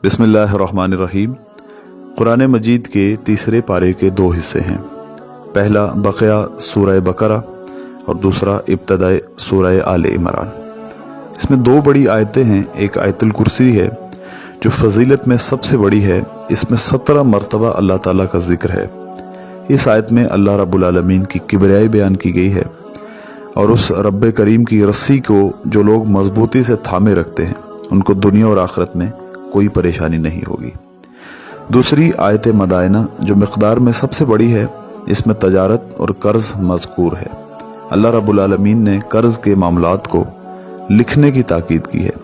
बिस्मिल्लाहिर्रहमानिर्रहीम। कुरान मजीद के तीसरे पारे के दो हिस्से हैं। पहला बक़या सूरह बकरा और दूसरा इब्तदाए सूरह आले इमरान। इसमें दो बड़ी आयतें हैं। एक आयतुल कुर्सी है जो फजीलत में सबसे बड़ी है। इसमें 17 मरतबा अल्लाह ताला का जिक्र है। इस आयत में अल्लाह रब्बुल आलमीन की किबरियाई बयान की गई है और उस रब्बे करीम की रस्सी को जो लोग मजबूती से थामे रखते हैं उनको दुनिया और आखिरत में कोई परेशानी नहीं होगी। दूसरी आयत मदायना जो मिक़दार में सबसे बड़ी है, इसमें तजारत और कर्ज मज़कूर है। अल्लाह रब्बुल आलमीन ने कर्ज के मामलात को लिखने की ताकीद की है।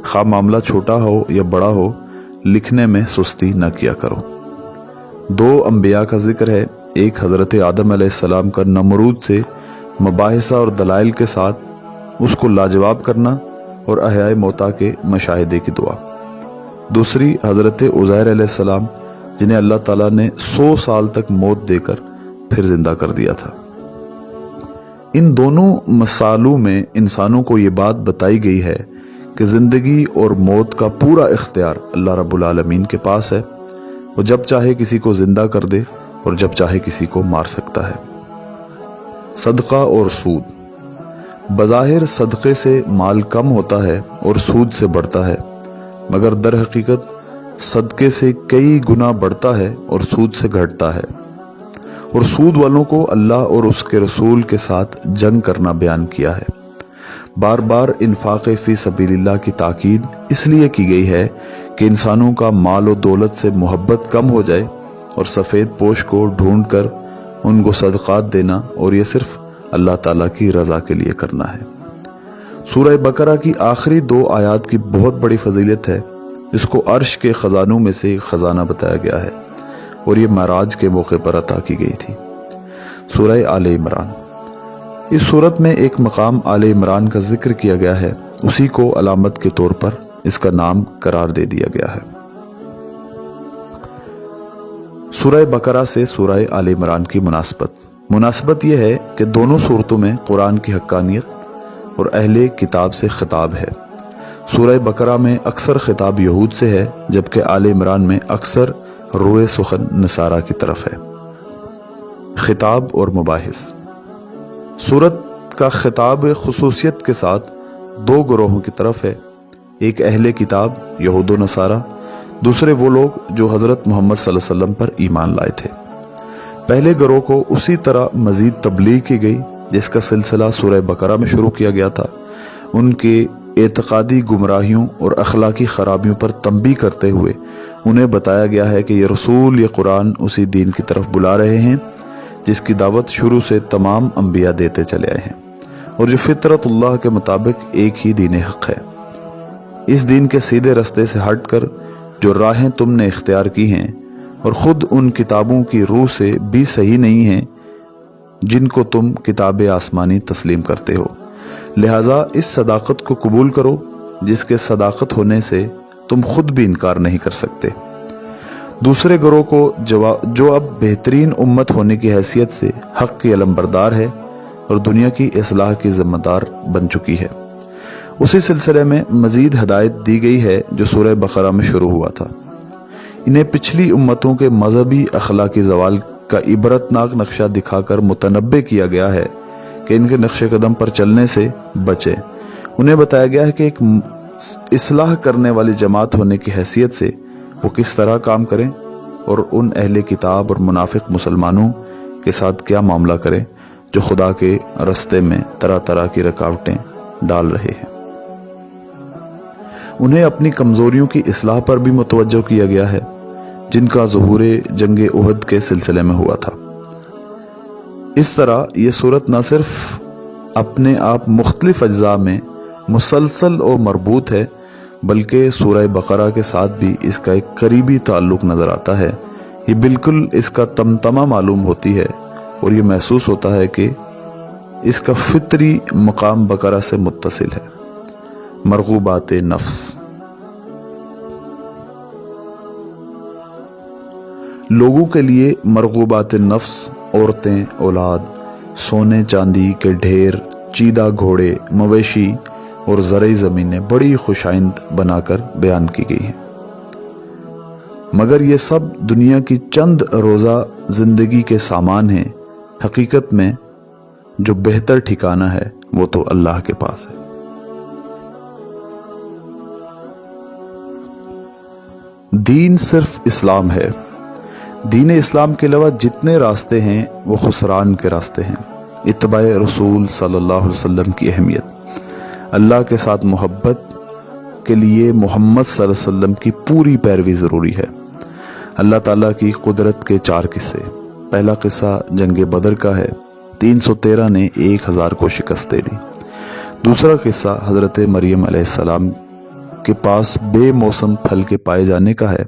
खा मामला छोटा हो या बड़ा हो, लिखने में सुस्ती न किया करो। दो अंबिया का जिक्र है। एक हज़रत आदम अलैहिस्सलाम का नमरूद से मुबाहिसा और दलाइल के साथ उसको लाजवाब करना और अहयाए मौता के मशाहिदे की दुआ। दूसरी हज़रत उज़ैर अलैहिस्सलाम जिन्हें अल्लाह ताला ने 100 साल तक मौत देकर फिर जिंदा कर दिया था। इन दोनों मसालों में इंसानों को ये बात बताई गई है कि जिंदगी और मौत का पूरा इख्तियार अल्लाह रब्बुल आलमीन के पास है। वो जब चाहे किसी को जिंदा कर दे और जब चाहे किसी को मार सकता है। सदका और सूद। बज़ाहिर सदक़े से माल कम होता है और सूद से बढ़ता है, मगर दर हकीकत सदक़े से कई गुना बढ़ता है और सूद से घटता है। और सूद वालों को अल्लाह और उसके रसूल के साथ जंग करना बयान किया है। बार बार इन्फाक़ फ़ी सबीलिल्लाह की ताकीद इसलिए की गई है कि इंसानों का माल और दौलत से मोहब्बत कम हो जाए और सफ़ेद पोश को ढूंढ कर उनको सदक़ात देना, और ये सिर्फ अल्लाह ताला की रज़ा के लिए करना है। सूरह बकरा की आखिरी दो आयात की बहुत बड़ी फजीलत है। इसको अर्श के ख़जानों में से एक ख़जाना बताया गया है और ये महराज के मौके पर अता की गई थी। सूरह आले इमरान। इस सूरत में एक मकाम आले इमरान का जिक्र किया गया है, उसी को अलामत के तौर पर इसका नाम करार दे दिया गया है। सूरह बकरा से सूरह आले इमरान की मुनासबत यह है कि दोनों सूरतों में कुरान की हक्कानियत और अहले किताब से खिताब है। सूरह बकरा में अक्सर खिताब यहूद से है, जबकि आले इमरान में अक्सर रोए सुखन नसारा की तरफ है। खिताब और मुबाहिस। सूरत का खिताब खुसूसियत के साथ दो ग्रोहों की तरफ है। एक अहले किताब यहूद व नसारा, दूसरे वो लोग जो हज़रत मोहम्मद सल्लल्लाहु अलैहि वसल्लम पर ईमान लाए थे। पहले ग्रोह को उसी तरह मजीद तबलीग की गई जिसका सिलसिला सूरह बकरा में शुरू किया गया था। उनके एतकादी गुमराहियों और अखलाकी खराबियों पर तंबीह करते हुए उन्हें बताया गया है कि ये रसूल, ये कुरान उसी दीन की तरफ बुला रहे हैं जिसकी दावत शुरू से तमाम अंबिया देते चले आए हैं और जो फितरतुल्लाह के मुताबिक एक ही दीन हक है। इस दीन के सीधे रास्ते से हटकर जो राहें तुमने इख्तियार की हैं और ख़ुद उन किताबों की रूह से भी सही नहीं हैं जिनको तुम किताब आसमानी तस्लीम करते हो, लिहाजा इस सदाकत को कबूल करो जिसके सदाकत होने से तुम खुद भी इनकार नहीं कर सकते। दूसरे ग्रोह को जो अब बेहतरीन उम्मत होने की हैसियत से हक़ की अलमबरदार है और दुनिया की इस्लाह की ज़िम्मेदार बन चुकी है, उसी सिलसिले में मज़ीद हदायत दी गई है जो सूरह बकरा में शुरू हुआ था। इन्हें पिछली उम्मतों के मजहबी अखलाकी ज़वाल का इबरतनाक नक्शा दिखाकर मुतनब्बे किया गया है कि इनके नक्शे कदम पर चलने से बचें। उन्हें बताया गया है कि एक इस्लाह करने वाली जमात होने की हैसियत से वो किस तरह काम करें और उन अहले किताब और मुनाफिक मुसलमानों के साथ क्या मामला करें जो खुदा के रास्ते में तरह तरह की रुकावटें डाल रहे हैं। उन्हें अपनी कमजोरियों की इस्लाह पर भी मुतवज्जो किया गया है जिनका ज़ुहूरे जंगे उहद के सिलसिले में हुआ था। इस तरह ये सूरत न सिर्फ अपने आप मुख्तलिफ अज्जा में मुसलसल और मरबूत है, बल्कि सूरह बकरा के साथ भी इसका एक करीबी ताल्लुक़ नज़र आता है। ये बिल्कुल इसका तमतमा मालूम होती है और ये महसूस होता है कि इसका फितरी मकाम बकरा से मुत्तसिल है। मरगूबात नफ्स। लोगों के लिए मरगूबात नफ्स औरतें, औलाद, सोने चांदी के ढेर, चीदा घोड़े, मवेशी और ज़रई ज़मीनें बड़ी खुशाइंद बनाकर बयान की गई हैं। مگر یہ سب دنیا کی چند روزہ زندگی کے سامان ہیں، حقیقت میں جو بہتر ٹھکانہ ہے وہ تو اللہ کے پاس ہے۔ دین صرف اسلام ہے۔ دین اسلام کے علاوہ جتنے راستے ہیں وہ خسران کے راستے ہیں۔ اتباع رسول صلی اللہ علیہ وسلم کی اہمیت، اللہ کے ساتھ محبت کے لیے محمد صلی اللہ علیہ وسلم کی پوری پیروی ضروری ہے۔ اللہ تعالیٰ کی قدرت کے 4 قصے۔ پہلا قصہ جنگ بدر کا ہے، 313 نے 1000 کو شکست دے دی۔ دوسرا قصہ حضرت مریم علیہ السلام کے پاس بے موسم پھل کے پائے جانے کا ہے۔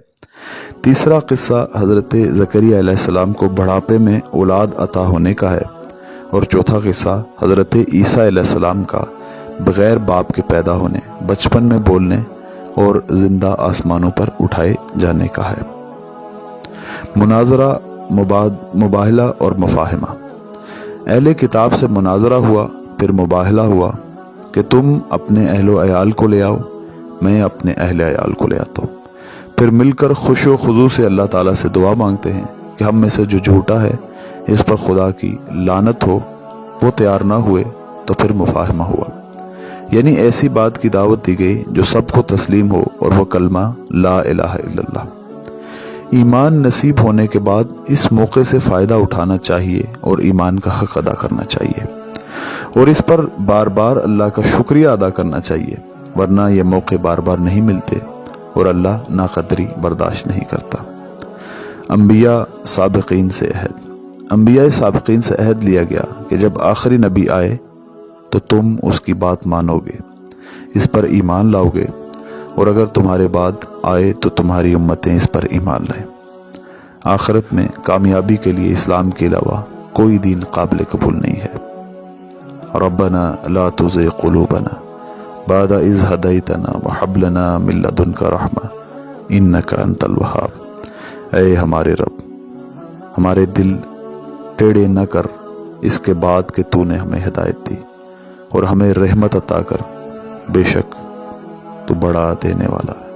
تیسرا قصہ حضرت زکریا علیہ السلام کو بڑھاپے میں اولاد عطا ہونے کا ہے، اور چوتھا قصہ حضرت عیسیٰ علیہ السلام کا بغیر باپ کے پیدا ہونے، بچپن میں بولنے اور زندہ آسمانوں پر اٹھائے جانے کا ہے۔ مناظرہ، مباہلہ اور مفاہمہ۔ اہل کتاب سے مناظرہ ہوا، پھر مباہلہ ہوا کہ تم اپنے اہل و عیال کو لے آؤ، میں اپنے اہل عیال کو لے آتا ہوں، پھر مل کر خوش و خضوع سے اللہ تعالیٰ سے دعا مانگتے ہیں کہ ہم میں سے جو جھوٹا ہے اس پر خدا کی لعنت ہو۔ وہ تیار نہ ہوئے تو پھر مفاہمہ ہوا، یعنی ایسی بات کی دعوت دی گئی جو سب کو تسلیم ہو، اور وہ کلمہ لا الہ الا اللہ۔ ایمان نصیب ہونے کے بعد اس موقع سے فائدہ اٹھانا چاہیے اور ایمان کا حق ادا کرنا چاہیے، اور اس پر بار بار اللہ کا شکریہ ادا کرنا چاہیے، ورنہ یہ موقع بار بار نہیں ملتے اور اللہ ناقدری برداشت نہیں کرتا۔ انبیاء سابقین سے عہد۔ انبیاء سابقین سے عہد لیا گیا کہ جب آخری نبی آئے تو تم اس کی بات مانو گے، اس پر ایمان لاؤ گے، اور اگر تمہارے بعد آئے تو تمہاری امتیں اس پر ایمان لائیں۔ آخرت میں کامیابی کے لیے اسلام کے علاوہ کوئی دین قابل قبول نہیں ہے۔ ربنا لا تزغ قلوبنا بعد اذ ہدیتنا وہب لنا من لدنک رحمہ انک انت الوہاب۔ اے ہمارے رب، ہمارے دل ٹیڑے نہ کر اس کے بعد کہ تو نے ہمیں ہدایت دی، اور ہمیں رحمت عطا کر، بے شک تو بڑا دینے والا ہے۔